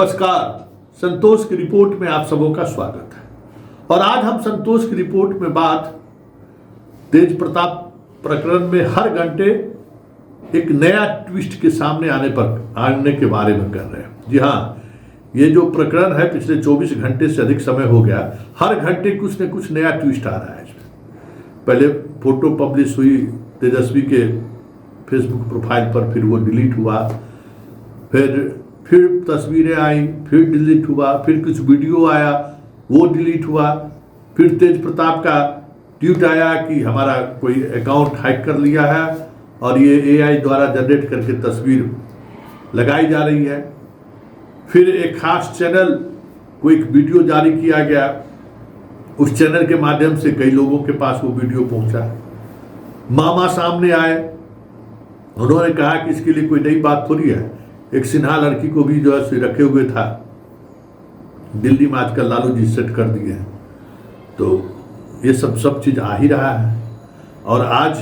नमस्कार, संतोष की रिपोर्ट में आप सबों का स्वागत है। और आज हम संतोष की रिपोर्ट में बात तेज प्रताप प्रकरण में हर घंटे एक नया ट्विस्ट के सामने आने के बारे में कर रहे हैं। जी हाँ, ये जो प्रकरण है पिछले 24 घंटे से अधिक समय हो गया, हर घंटे कुछ न कुछ नया ट्विस्ट आ रहा है इसमें। पहले फोटो पब्लिश हुई तेजस्वी के फेसबुक प्रोफाइल पर, फिर वो डिलीट हुआ, फिर तस्वीरें आई, फिर डिलीट हुआ, फिर कुछ वीडियो आया, वो डिलीट हुआ, फिर तेज प्रताप का ट्वीट आया कि हमारा कोई अकाउंट हैक कर लिया है और ये एआई द्वारा जनरेट करके तस्वीर लगाई जा रही है। फिर एक खास चैनल को एक वीडियो जारी किया गया, उस चैनल के माध्यम से कई लोगों के पास वो वीडियो पहुंचा। मामा सामने आए, उन्होंने कहा कि इसके लिए कोई नई बात थोड़ी है। एक सिन्हा लड़की को भी जो है रखे हुए था, दिल्ली में आजकल लालू जी सेट कर दिए हैं। तो ये सब चीज आ ही रहा है। और आज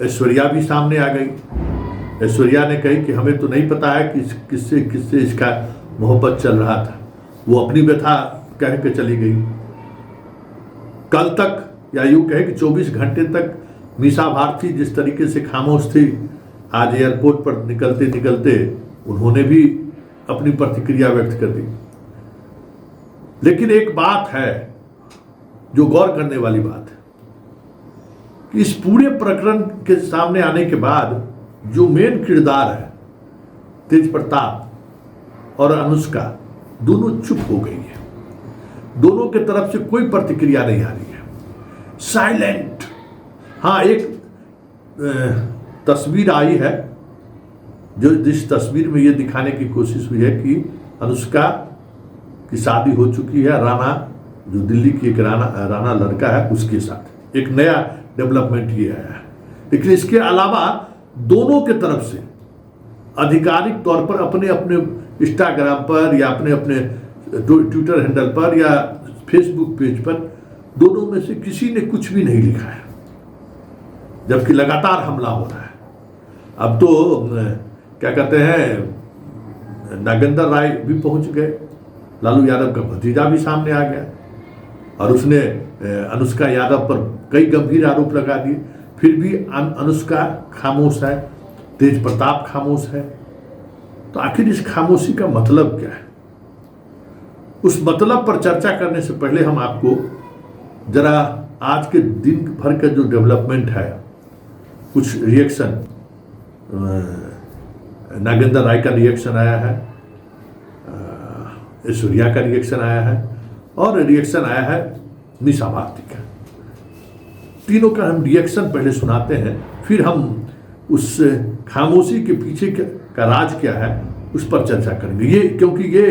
ऐश्वर्या भी सामने आ गई। ऐश्वर्या ने कही कि हमें तो नहीं पता है कि किससे इसका मोहब्बत चल रहा था। वो अपनी व्यथा कह के चली गई। कल तक, या यूं कहे कि 24 घंटे तक मीसा भारती जिस तरीके से खामोश थी, आज एयरपोर्ट पर निकलते निकलते उन्होंने भी अपनी प्रतिक्रिया व्यक्त कर दी। लेकिन एक बात है जो गौर करने वाली बात है कि इस पूरे प्रकरण के सामने आने के बाद जो मेन किरदार है, तेज प्रताप और अनुष्का, दोनों चुप हो गई है। दोनों के तरफ से कोई प्रतिक्रिया नहीं आ रही है, साइलेंट। हाँ, एक तस्वीर आई है जिस तस्वीर में यह दिखाने की कोशिश हुई है कि अनुष्का की शादी हो चुकी है राणा, जो दिल्ली की एक राणा लड़का है, उसके साथ। एक नया डेवलपमेंट ये आया है। लेकिन इसके अलावा दोनों के तरफ से आधिकारिक तौर पर अपने अपने इंस्टाग्राम पर या अपने अपने ट्विटर हैंडल पर या फेसबुक पेज पर, दोनों में से किसी ने कुछ भी नहीं लिखा है, जबकि लगातार हमला हो रहा है। अब तो क्या कहते हैं, नागेंद्र राय भी पहुंच गए, लालू यादव का भतीजा भी सामने आ गया और उसने अनुष्का यादव पर कई गंभीर आरोप लगा दिए। फिर भी अनुष्का खामोश है, तेज प्रताप खामोश है। तो आखिर इस खामोशी का मतलब क्या है? उस मतलब पर चर्चा करने से पहले हम आपको जरा आज के दिन भर का जो डेवलपमेंट है, कुछ रिएक्शन, नागेंद्र राय का रिएक्शन आया है, ऐश्वर्या का रिएक्शन आया है और रिएक्शन आया है मीसा भारती का। तीनों का हम रिएक्शन पहले सुनाते हैं, फिर हम उस खामोशी के पीछे का राज क्या है उस पर चर्चा करेंगे। ये क्योंकि ये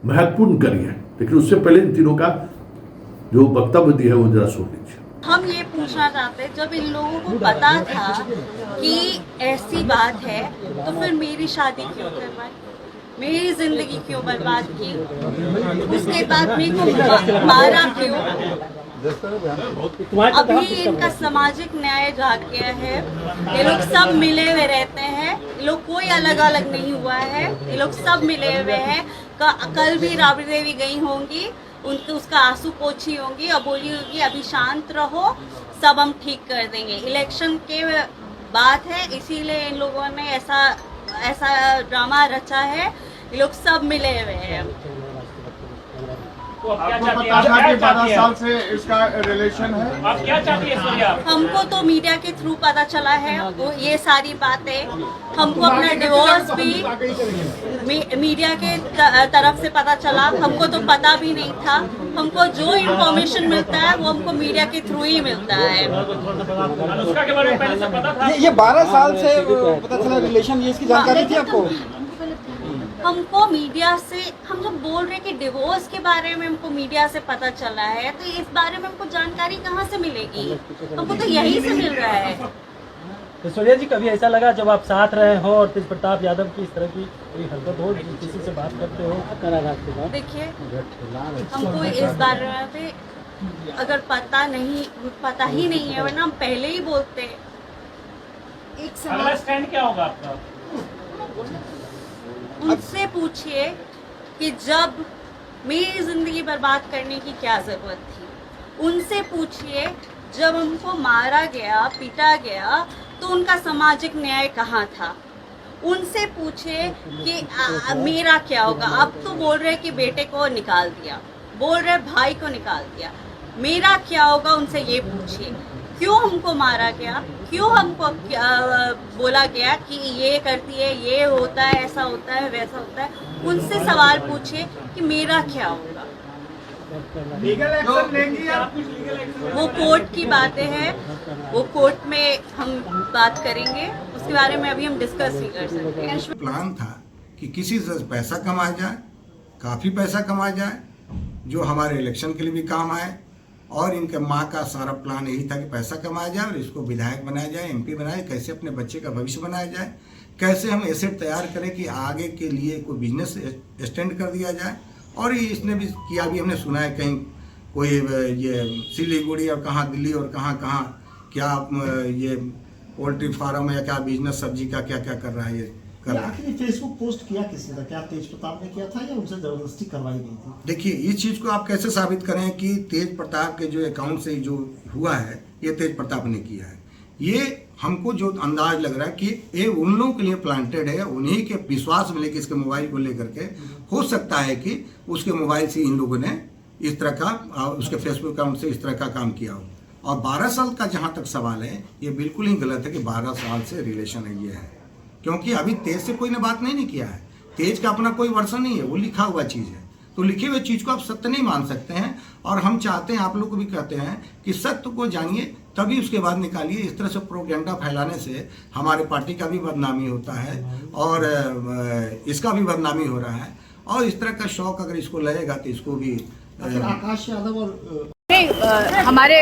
महत्वपूर्ण कड़ी है। लेकिन उससे पहले इन तीनों का जो वक्तव्य दिया है वो जरा सुन लीजिए। हम ये पूछना चाहते, जब इन लोगों को पता था कि ऐसी बात है, तो फिर मेरी शादी क्यों करवाई, मेरी जिंदगी क्यों बर्बाद की, उसके बाद मेरे को मारा क्यों? अभी इनका सामाजिक न्याय जाग गया है। ये लोग सब मिले हुए रहते हैं, ये लोग कोई अलग अलग नहीं हुआ है, ये लोग सब मिले हुए हैं। कल भी राबड़ी देवी गई होंगी, उनके उसका आंसू पोछी होंगी और बोली होगी अभी शांत रहो, सब हम ठीक कर देंगे। इलेक्शन के बात है, इसीलिए इन लोगों ने ऐसा ड्रामा रचा है। ये लोग सब मिले हुए हैं। तो आपको पता था कि 12 साल से इसका रिलेशन है? आप क्या चाहती है ऐश्वर्या? हमको तो मीडिया के थ्रू पता चला है वो ये सारी बातें। हमको अपना डिवोर्स भी मीडिया के तरफ से पता चला, हमको तो पता भी नहीं था। हमको जो इन्फॉर्मेशन मिलता है वो हमको मीडिया के थ्रू ही मिलता है। अनुष्का के बारे में पहले से पता था? ये 12 साल से पता चला रिलेशन, ये इसकी जानकारी थी आपको? हमको मीडिया से, हम जब बोल रहे कि डिवोर्स के बारे में हमको मीडिया से पता चला है, तो इस बारे में हमको जानकारी कहाँ से मिलेगी? हमको तो यहीं से मिल रहा है। ऐश्वर्या जी, कभी ऐसा लगा जब आप साथ रहे हो और तेज प्रताप यादव की इस तरह की कोई हरकत हो, किसी से बात करते हो कराघात के बाद? देखिए, हमको इस बारे में अगर पता ही नहीं है, वरना हम पहले ही बोलते। अगला स्टैंड क्या होगा आपका? उनसे पूछिए कि जब मेरी ज़िंदगी बर्बाद करने की क्या ज़रूरत थी। उनसे पूछिए, जब हमको मारा गया, पीटा गया, तो उनका सामाजिक न्याय कहाँ था। उनसे पूछे कि मेरा क्या होगा। अब तो बोल रहे कि बेटे को निकाल दिया, बोल रहे भाई को निकाल दिया, मेरा क्या होगा, उनसे ये पूछिए। क्यों हमको मारा गया, क्यों हमको बोला गया कि ये करती है, ये होता है, ऐसा होता है, वैसा होता है। उनसे सवाल पूछिए कि मेरा क्या होगा। लीगल एक्शन लेंगी आप? वो कोर्ट की बातें हैं, वो कोर्ट में हम बात करेंगे, उसके बारे में अभी हम डिस्कस नहीं कर सकते। प्लान था कि किसी से पैसा कमाया जाए, काफ़ी पैसा कमाया जाए, जो हमारे इलेक्शन के लिए भी काम आए। और इनके माँ का सारा प्लान यही था कि पैसा कमाया जाए और इसको विधायक बनाया जाए, MP बनाया जाए, कैसे अपने बच्चे का भविष्य बनाया जाए, कैसे हम एसेट तैयार करें कि आगे के लिए कोई बिजनेस एक्सटेंड कर दिया जाए। और ये इसने भी किया, भी हमने सुना है कहीं कोई ये सिलीगुड़ी और कहाँ दिल्ली और कहाँ क्या ये पोल्ट्री फार्म है या क्या बिजनेस सब्जी का क्या क्या कर रहा है, ये कर रहा है। आखिर फेसबुक पोस्ट किया किसने था? क्या तेज प्रताप ने किया था या उनसे जबरदस्ती करवाई गई थी? देखिए, इस चीज़ को आप कैसे साबित करें कि तेज प्रताप के जो अकाउंट से जो हुआ है ये तेज प्रताप ने किया है। ये हमको जो अंदाज लग रहा है कि ये उन लोगों के लिए प्लांटेड है, उन्हीं के विश्वास में लेकर इसके मोबाइल को लेकर के हो सकता है कि उसके मोबाइल से इन लोगों ने इस तरह का, उसके फेसबुक अकाउंट से इस तरह का काम किया हो। और 12 साल का जहाँ तक सवाल है, ये बिल्कुल ही गलत है कि 12 साल से रिलेशन है ये है, क्योंकि अभी तेज से कोई ने बात नहीं किया है। तेज का अपना कोई वर्षन नहीं है, वो लिखा हुआ चीज़ है। तो लिखे हुए चीज़ को आप सत्य नहीं मान सकते हैं। और हम चाहते हैं, आप लोग को भी कहते हैं कि सत्य को जानिए तभी उसके बाद निकालिए। इस तरह से प्रोपेगेंडा फैलाने से हमारे पार्टी का भी बदनामी होता है और इसका भी बदनामी हो रहा है। और इस तरह का शौक अगर इसको लगेगा तो इसको भी आकाश यादव और हमारे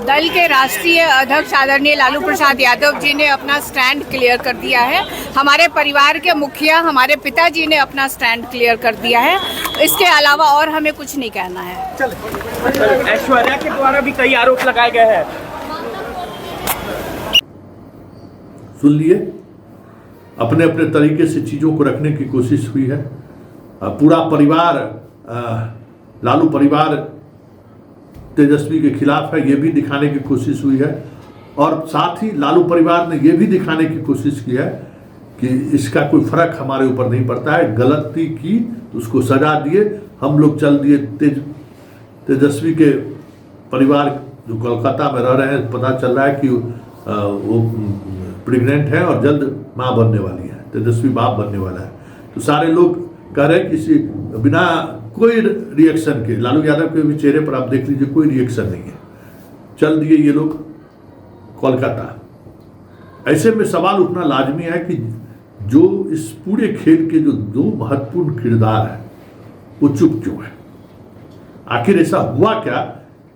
दल के राष्ट्रीय अध्यक्ष आदरणीय लालू प्रसाद यादव जी ने अपना स्टैंड क्लियर कर दिया है। हमारे परिवार के मुखिया हमारे पिताजी ने अपना स्टैंड क्लियर कर दिया है। इसके अलावा और हमें कुछ नहीं कहना है। ऐश्वर्या के द्वारा भी कई आरोप लगाए गए हैं। सुन लिए, अपने अपने तरीके से चीज़ों को रखने की कोशिश हुई है। पूरा परिवार, लालू परिवार तेजस्वी के खिलाफ है, ये भी दिखाने की कोशिश हुई है। और साथ ही लालू परिवार ने ये भी दिखाने की कोशिश की है कि इसका कोई फर्क हमारे ऊपर नहीं पड़ता है। गलती की तो उसको सजा दिए, हम लोग चल दिए। तेजस्वी के परिवार जो कोलकाता में रह रहे हैं, पता चल रहा है कि वो प्रेग्नेंट है और जल्द माँ बनने वाली है, तेजस्वी बाप बनने वाला है। तो सारे लोग कह रहे हैं किसी बिना कोई रिएक्शन के, लालू यादव के भी चेहरे पर आप देख लीजिए कोई रिएक्शन नहीं है, चल दिए ये लोग कोलकाता। ऐसे में सवाल उठना लाजमी है कि जो इस पूरे खेल के जो दो महत्वपूर्ण किरदार हैं वो चुप क्यों है? आखिर ऐसा हुआ क्या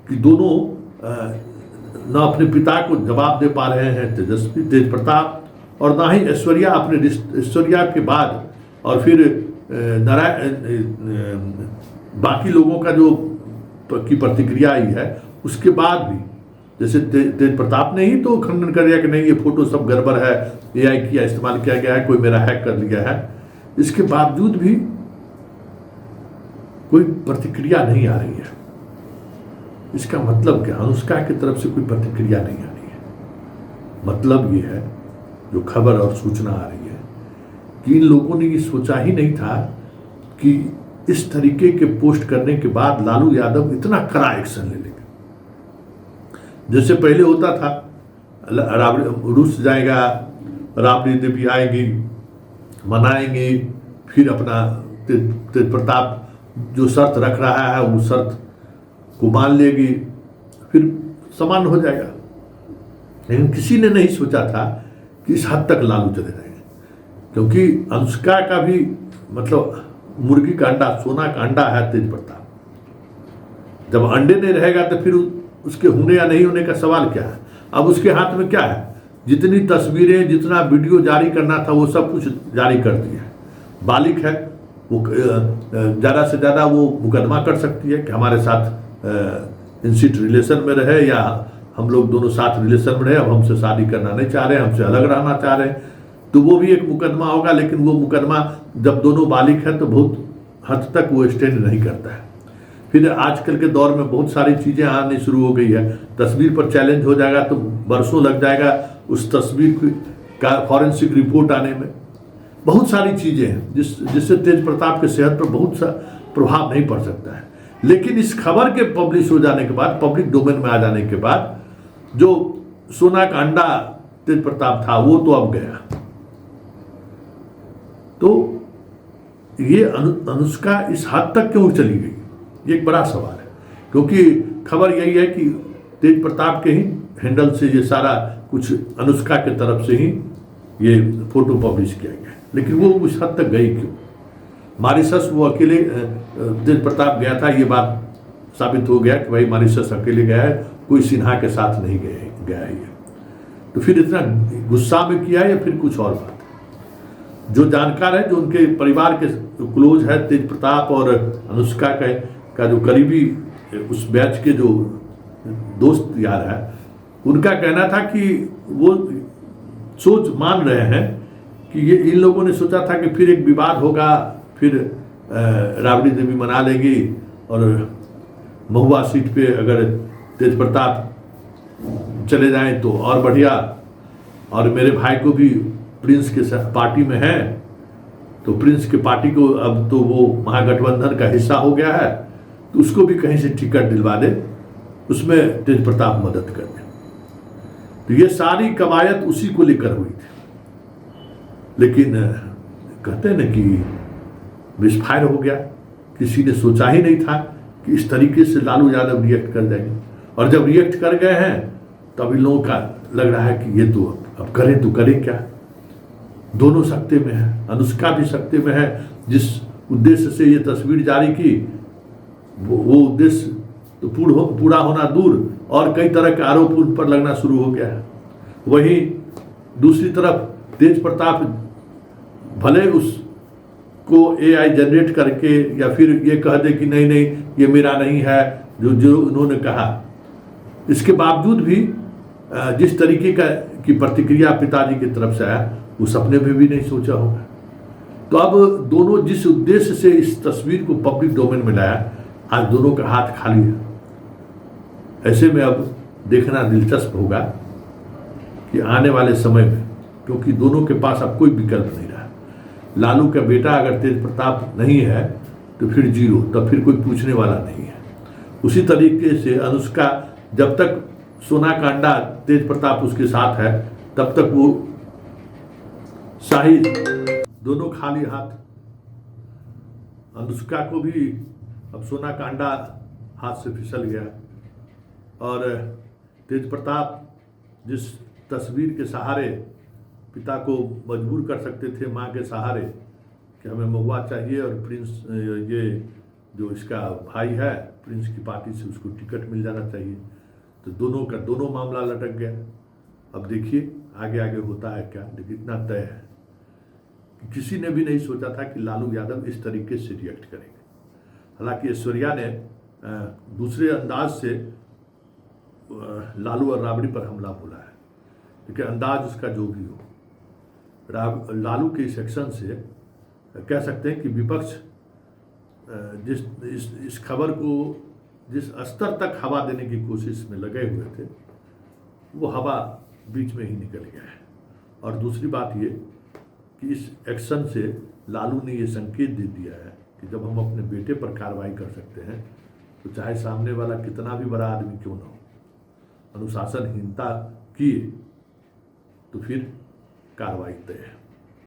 कि दोनों न अपने पिता को जवाब दे पा रहे हैं, तेज प्रताप, और ना ही ऐश्वर्या अपने ऐश्वर्या के बाद और फिर बाकी लोगों का जो की प्रतिक्रिया आई है उसके बाद भी, जैसे तेज प्रताप ने ही तो खंडन कर दिया कि नहीं ये फोटो सब गड़बड़ है, AI किया इस्तेमाल किया गया है, कोई मेरा हैक कर लिया है। इसके बावजूद भी कोई प्रतिक्रिया नहीं आ रही है। इसका मतलब क्या? अनुष्का की तरफ से कोई प्रतिक्रिया नहीं आ रही है। मतलब ये है, जो खबर और सूचना आ रही है कि इन लोगों ने ये सोचा ही नहीं था कि इस तरीके के पोस्ट करने के बाद लालू यादव इतना कड़ा एक्शन ले लेंगे। जैसे पहले होता था, रूस जाएगा, राबड़ी देवी आएगी, मनाएंगे, फिर अपना तेज प्रताप जो शर्त रख रहा है वो शर्त को मान लेगी, फिर सामान्य हो जाएगा। लेकिन किसी ने नहीं सोचा था कि इस हद तक लालू चले जाएंगे, क्योंकि अनुष्का का भी मतलब मुर्गी का अंडा, सोना का अंडा है तेज प्रताप। जब अंडे नहीं रहेगा तो फिर उसके होने या नहीं होने का सवाल क्या है? अब उसके हाथ में क्या है? जितनी तस्वीरें, जितना वीडियो जारी करना था वो सब कुछ जारी कर दिया है। बालिक है, वो ज़्यादा से ज़्यादा वो मुकदमा कर सकती है कि हमारे साथ इनसिट रिलेशन में रहे या हम लोग दोनों साथ रिलेशन में रहे, अब हमसे शादी करना नहीं चाह रहे, हमसे अलग रहना चाह रहे हैं, तो वो भी एक मुकदमा होगा। लेकिन वो मुकदमा जब दोनों बालिक हैं तो बहुत हद तक वो स्टैंड नहीं करता है। फिर आजकल के दौर में बहुत सारी चीज़ें आने शुरू हो गई है। तस्वीर पर चैलेंज हो जाएगा तो बरसों लग जाएगा उस तस्वीर का फॉरेंसिक रिपोर्ट आने में। बहुत सारी चीज़ें हैं जिससे तेज प्रताप के सेहत पर बहुत सा प्रभाव नहीं पड़ सकता है। लेकिन इस खबर के पब्लिश हो जाने के बाद, पब्लिक डोमेन में आ जाने के बाद, जो सोना का अंडा तेज प्रताप था वो तो अब गया। तो ये अनुष्का इस हद तक क्यों चली गई, ये एक बड़ा सवाल है। क्योंकि खबर यही है कि तेज प्रताप के ही हैंडल से ये सारा कुछ अनुष्का के तरफ से ही ये फोटो पब्लिश किया गया, लेकिन वो उस हद तक गई क्यों? मॉरिशस वो अकेले तेज प्रताप गया था, ये बात साबित हो गया कि भाई मॉरिशस अकेले गया है, कोई सिन्हा के साथ नहीं गया है ये। तो फिर इतना गुस्सा में किया या फिर कुछ और बात? जो जानकार है, जो उनके परिवार के क्लोज है, तेज प्रताप और अनुष्का का जो करीबी उस बैच के जो दोस्त यार है, उनका कहना था कि वो सोच मान रहे हैं कि ये इन लोगों ने सोचा था कि फिर एक विवाद होगा, फिर राबड़ी देवी मना लेगी और महुआ सीट पे अगर तेज प्रताप चले जाएं तो और बढ़िया, और मेरे भाई को भी प्रिंस के पार्टी में है तो प्रिंस के पार्टी को अब तो वो महागठबंधन का हिस्सा हो गया है, तो उसको भी कहीं से टिकट दिलवा दे, उसमें तेज प्रताप मदद कर दे। तो ये सारी कवायद उसी को लेकर हुई थी। लेकिन कहते हैं ना कि मिसफायर हो गया, किसी ने सोचा ही नहीं था कि इस तरीके से लालू यादव रिएक्ट कर जाएंगे। और जब रिएक्ट कर गए हैं तब इन लोगों का लग रहा है कि ये तो अब करें तो करें क्या। दोनों सकते में है, अनुष्का भी सकते में है। जिस उद्देश्य से ये तस्वीर जारी की वो उद्देश्य तो पूरा होना दूर, और कई तरह के आरोप उन पर लगना शुरू हो गया है। वहीं दूसरी तरफ तेज प्रताप भले उसको AI जनरेट करके या फिर ये कह दे कि नहीं नहीं ये मेरा नहीं है, जो उन्होंने कहा, इसके बावजूद भी जिस तरीके की प्रतिक्रिया पिताजी की तरफ से आया वो सपने में भी नहीं सोचा होगा। तो अब दोनों जिस उद्देश्य से इस तस्वीर को पब्लिक डोमेन में लाया, आज दोनों का हाथ खाली है। ऐसे में अब देखना दिलचस्प होगा कि आने वाले समय में, क्योंकि दोनों के पास अब कोई विकल्प नहीं रहा। लालू का बेटा अगर तेज प्रताप नहीं है तो फिर जीरो, तब फिर कोई पूछने वाला नहीं है। उसी तरीके से अनुष्का, जब तक सोना का अंडा तेज प्रताप उसके साथ है तब तक वो शाही, दोनों खाली हाथ। अनुष्का को भी अब सोना का अंडा हाथ से फिसल गया, और तेज प्रताप जिस तस्वीर के सहारे पिता को मजबूर कर सकते थे, माँ के सहारे, कि हमें महुआ चाहिए और प्रिंस, ये जो इसका भाई है प्रिंस की पार्टी से उसको टिकट मिल जाना चाहिए, तो दोनों मामला लटक गया। अब देखिए आगे आगे होता है क्या, लेकिन इतना तय है कि किसी ने भी नहीं सोचा था कि लालू यादव इस तरीके से रिएक्ट करेंगे। हालांकि ऐश्वर्या ने दूसरे अंदाज से लालू और राबड़ी पर हमला बोला है, लेकिन अंदाज उसका जो भी हो, लालू के इस एक्शन से कह सकते हैं कि विपक्ष इस खबर को जिस स्तर तक हवा देने की कोशिश में लगे हुए थे, वो हवा बीच में ही निकल गया है। और दूसरी बात ये कि इस एक्शन से लालू ने ये संकेत दे दिया है कि जब हम अपने बेटे पर कार्रवाई कर सकते हैं तो चाहे सामने वाला कितना भी बड़ा आदमी क्यों ना हो, अनुशासनहीनता किए तो फिर कार्रवाई तय है।